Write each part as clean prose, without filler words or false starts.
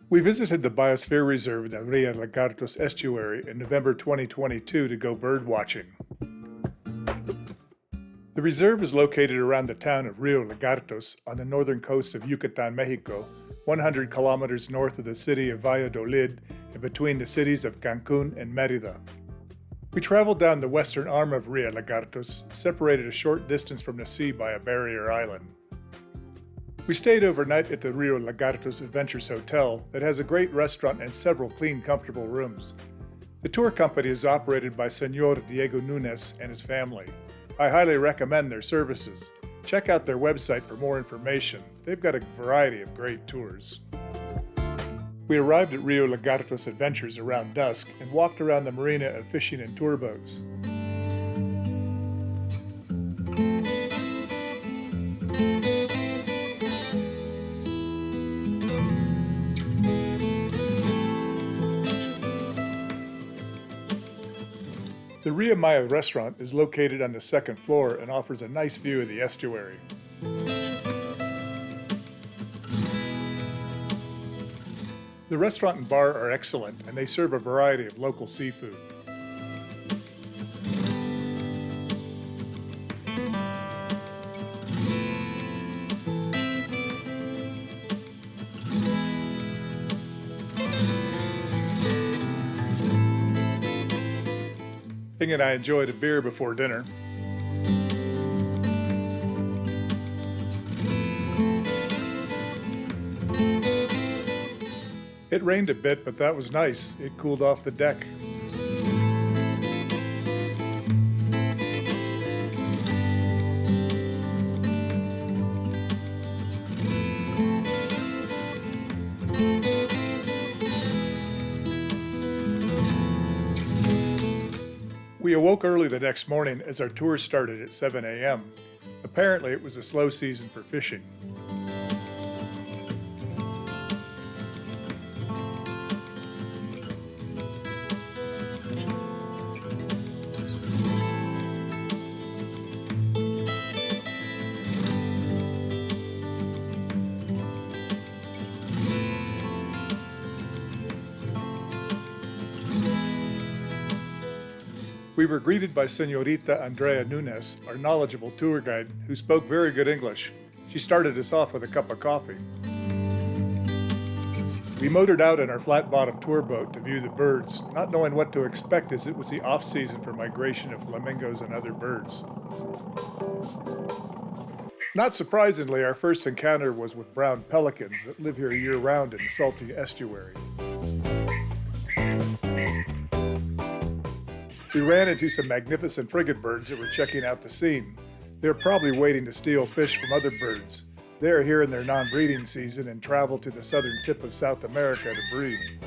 We visited the Biosphere Reserve in the Ría Lagartos estuary in November 2022 to go bird watching. The reserve is located around the town of Río Lagartos on the northern coast of Yucatán, Mexico, 100 kilometers north of the city of Valladolid and between the cities of Cancún and Mérida. We traveled down the western arm of Ría Lagartos, separated a short distance from the sea by a barrier island. We stayed overnight at the Rio Lagartos Adventures Hotel that has a great restaurant and several clean, comfortable rooms. The tour company is operated by Señor Diego Nunes and his family. I highly recommend their services. Check out their website for more information. They've got a variety of great tours. We arrived at Rio Lagartos Adventures around dusk and walked around the marina of fishing and tour boats. The Ria Maya restaurant is located on the second floor and offers a nice view of the estuary. The restaurant and bar are excellent, and they serve a variety of local seafood. King and I enjoyed a beer before dinner. It rained a bit, but that was nice. It cooled off the deck. We awoke early the next morning as our tour started at 7 a.m. Apparently, it was a slow season for fishing. We were greeted by Señorita Andrea Nunes, our knowledgeable tour guide, who spoke very good English. She started us off with a cup of coffee. We motored out in our flat-bottom tour boat to view the birds, not knowing what to expect as it was the off-season for migration of flamingos and other birds. Not surprisingly, our first encounter was with brown pelicans that live here year-round in the salty estuary. We ran into some magnificent frigate birds that were checking out the scene. They're probably waiting to steal fish from other birds. They are here in their non-breeding season and travel to the southern tip of South America to breed.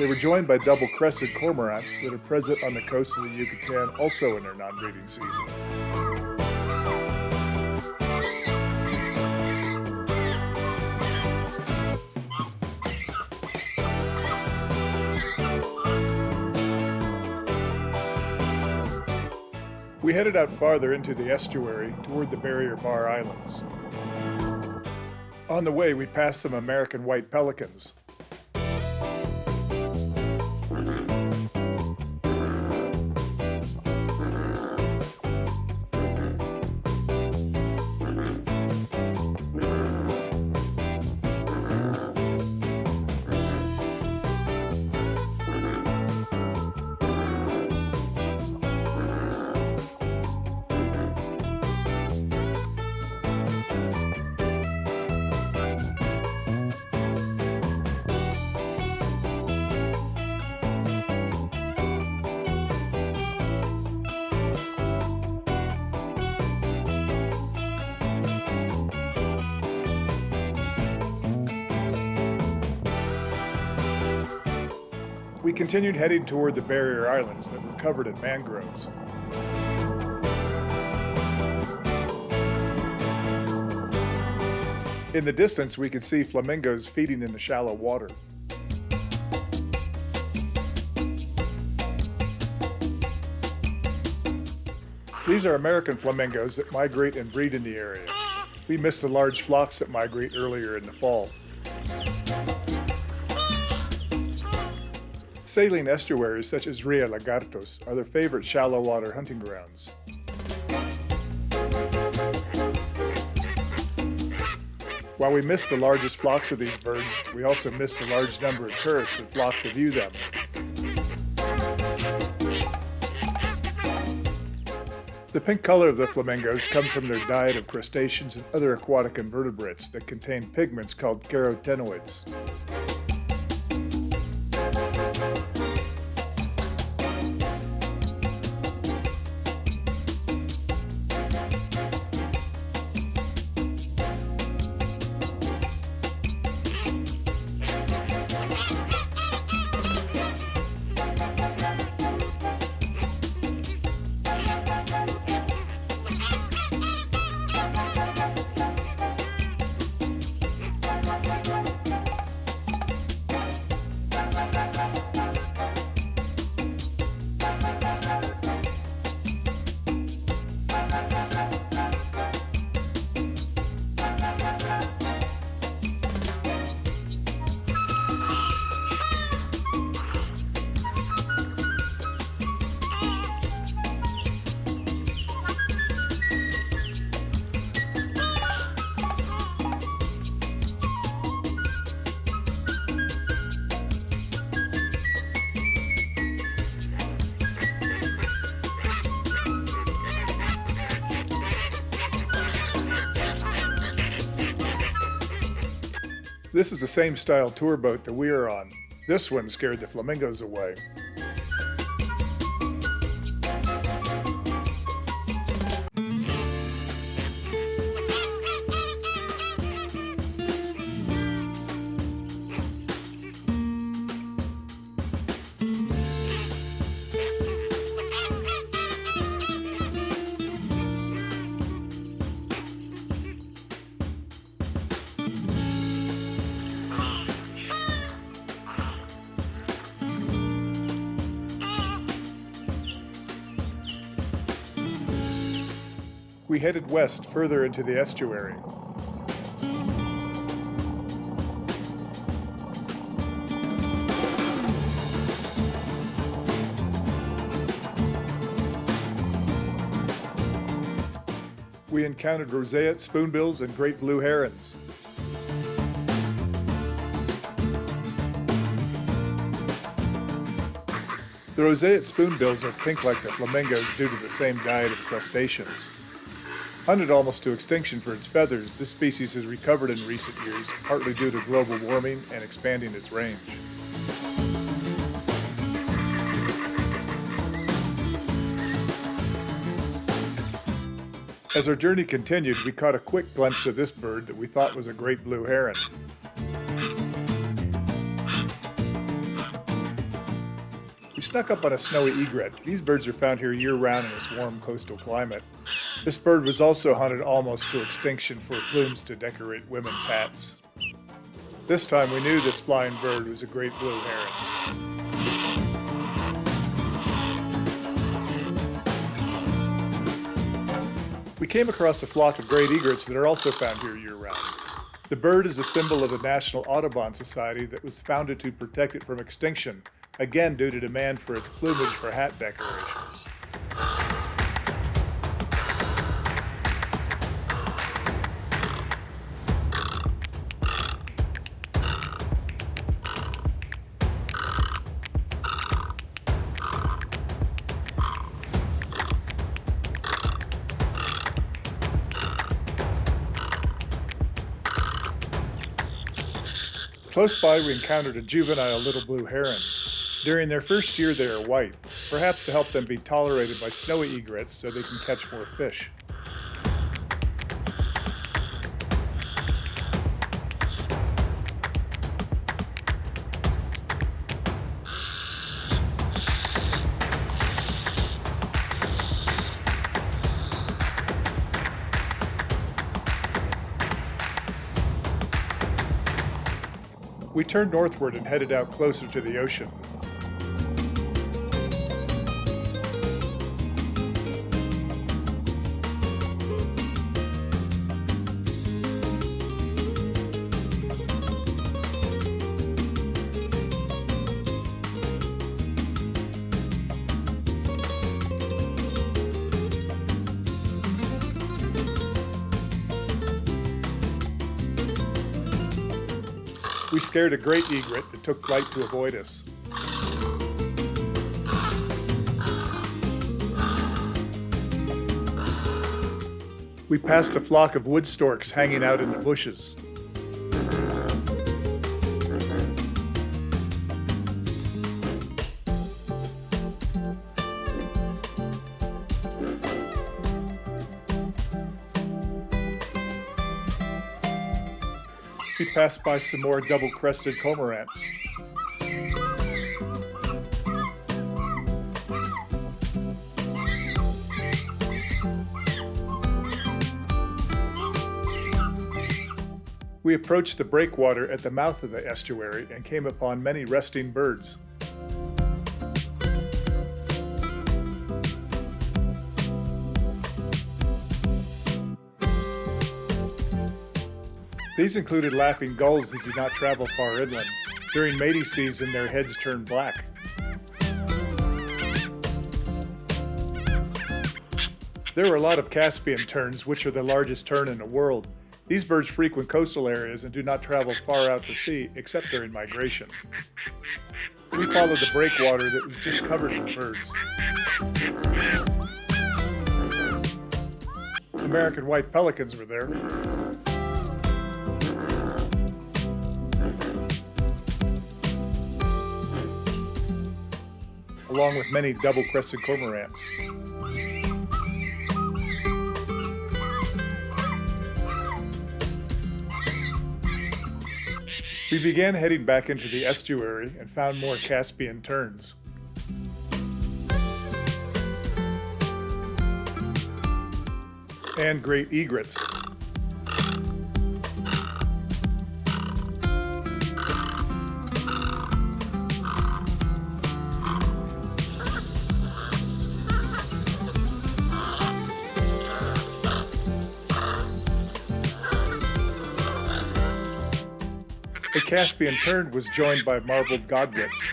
They were joined by double-crested cormorants that are present on the coast of the Yucatan, also in their non-breeding season. We headed out farther into the estuary toward the Barrier Bar Islands. On the way, we passed some American white pelicans. We continued heading toward the barrier islands that were covered in mangroves. In the distance, we could see flamingos feeding in the shallow water. These are American flamingos that migrate and breed in the area. We missed the large flocks that migrate earlier in the fall. Saline estuaries such as Ría Lagartos are their favorite shallow water hunting grounds. While we missed the largest flocks of these birds, we also missed the large number of tourists that flock to view them. The pink color of the flamingos comes from their diet of crustaceans and other aquatic invertebrates that contain pigments called carotenoids. This is the same style tour boat that we are on. This one scared the flamingos away. We headed west further into the estuary. We encountered roseate spoonbills and great blue herons. The roseate spoonbills are pink like the flamingos due to the same diet of crustaceans. Hunted almost to extinction for its feathers, this species has recovered in recent years, partly due to global warming and expanding its range. As our journey continued, we caught a quick glimpse of this bird that we thought was a great blue heron. We snuck up on a snowy egret. These birds are found here year-round in this warm coastal climate. This bird was also hunted almost to extinction for plumes to decorate women's hats. This time we knew this flying bird was a great blue heron. We came across a flock of great egrets that are also found here year-round. The bird is a symbol of the National Audubon Society that was founded to protect it from extinction, again due to demand for its plumage for hat decorations. Close by, we encountered a juvenile little blue heron. During their first year, they are white, perhaps to help them be tolerated by snowy egrets so they can catch more fish. We turned northward and headed out closer to the ocean. We scared a great egret that took flight to avoid us. We passed a flock of wood storks hanging out in the bushes. We passed by some more double-crested cormorants. We approached the breakwater at the mouth of the estuary and came upon many resting birds. These included laughing gulls that do not travel far inland. During mating season, their heads turn black. There were a lot of Caspian terns, which are the largest tern in the world. These birds frequent coastal areas and do not travel far out to sea, except during migration. We followed the breakwater that was just covered with birds. American white pelicans were there. Along with many double-crested cormorants. We began heading back into the estuary and found more Caspian terns. And great egrets. The Caspian tern was joined by marbled godwits.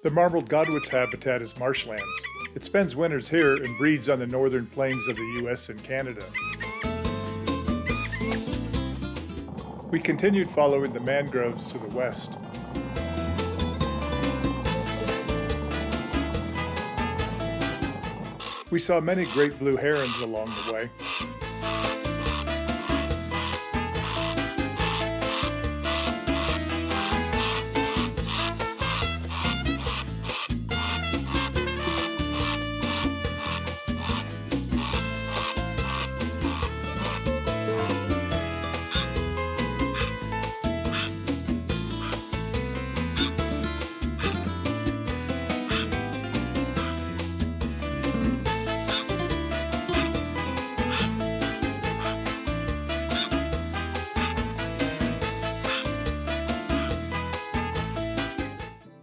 The marbled godwit's habitat is marshlands. It spends winters here and breeds on the northern plains of the US and Canada. We continued following the mangroves to the west. We saw many great blue herons along the way.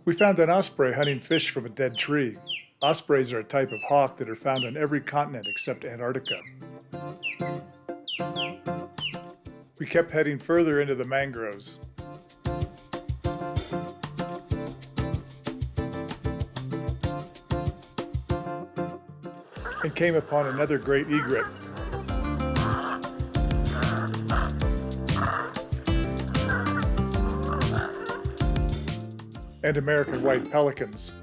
We found an osprey hunting fish from a dead tree. Ospreys are a type of hawk that are found on every continent except Antarctica. We kept heading further into the mangroves. And came upon another great egret. and American white pelicans.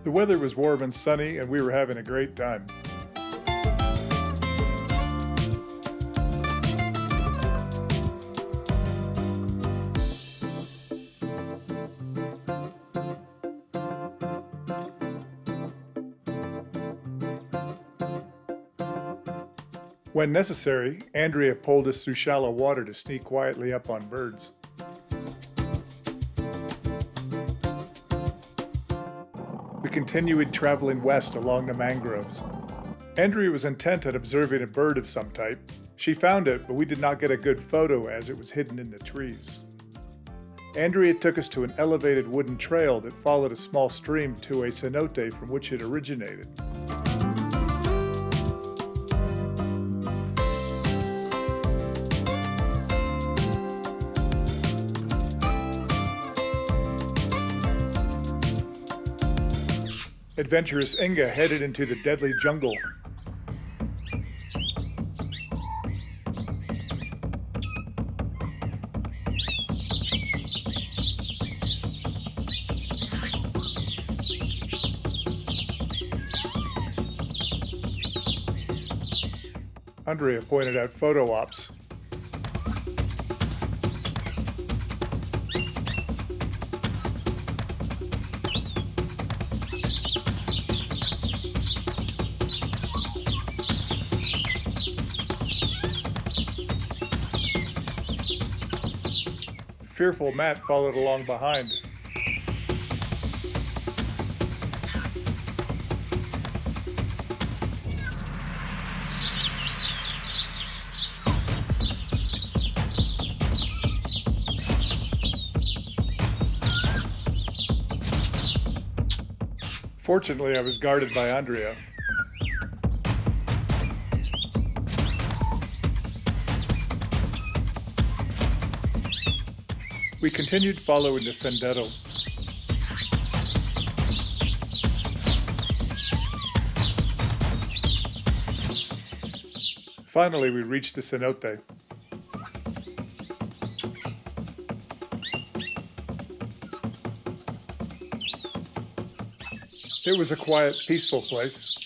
The weather was warm and sunny, and we were having a great time. When necessary, Andrea pulled us through shallow water to sneak quietly up on birds. We continued traveling west along the mangroves. Andrea was intent on observing a bird of some type. She found it, but we did not get a good photo as it was hidden in the trees. Andrea took us to an elevated wooden trail that followed a small stream to a cenote from which it originated. Adventurous Inga headed into the deadly jungle. Andrea pointed out photo ops. Fearful Matt followed along behind. Fortunately, I was guarded by Andrea. We continued following the sendero. Finally, we reached the cenote. It was a quiet, peaceful place.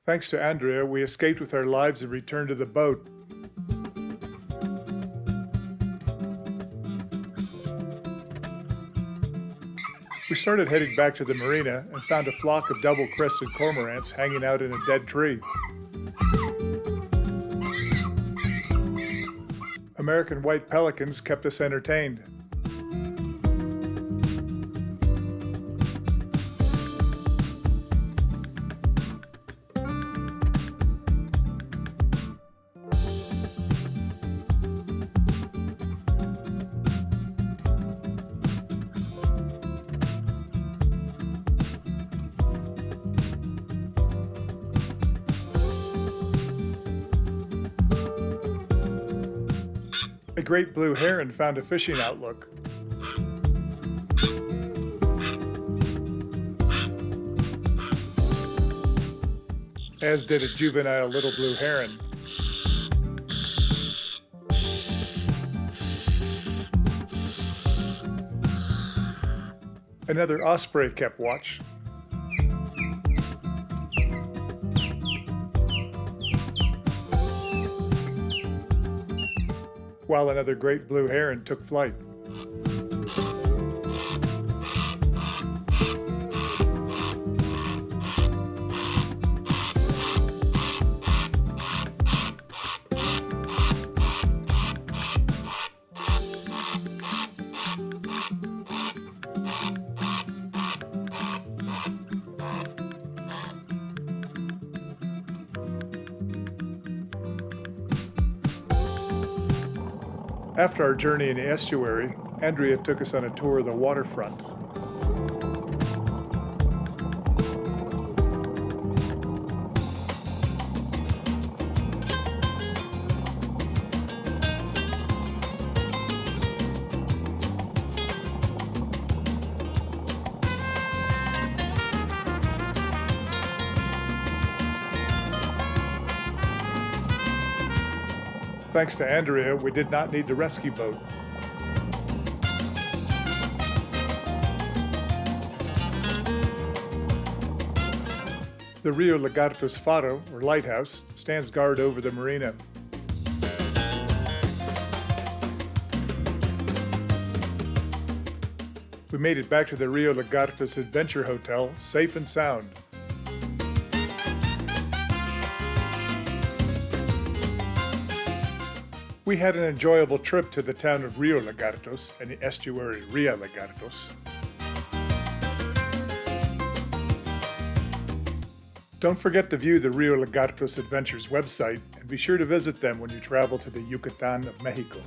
Thanks to Andrea, we escaped with our lives and returned to the boat. We started heading back to the marina and found a flock of double-crested cormorants hanging out in a dead tree. American white pelicans kept us entertained. A great blue heron found a fishing outlook. As did a juvenile little blue heron. Another osprey kept watch. while another great blue heron took flight. After our journey in the estuary, Andrea took us on a tour of the waterfront. Thanks to Andrea, we did not need the rescue boat. The Rio Lagartos Faro, or lighthouse, stands guard over the marina. We made it back to the Rio Lagartos Adventure Hotel, safe and sound. We had an enjoyable trip to the town of Rio Lagartos and the estuary Ría Lagartos. Don't forget to view the Rio Lagartos Adventures website and be sure to visit them when you travel to the Yucatán of Mexico.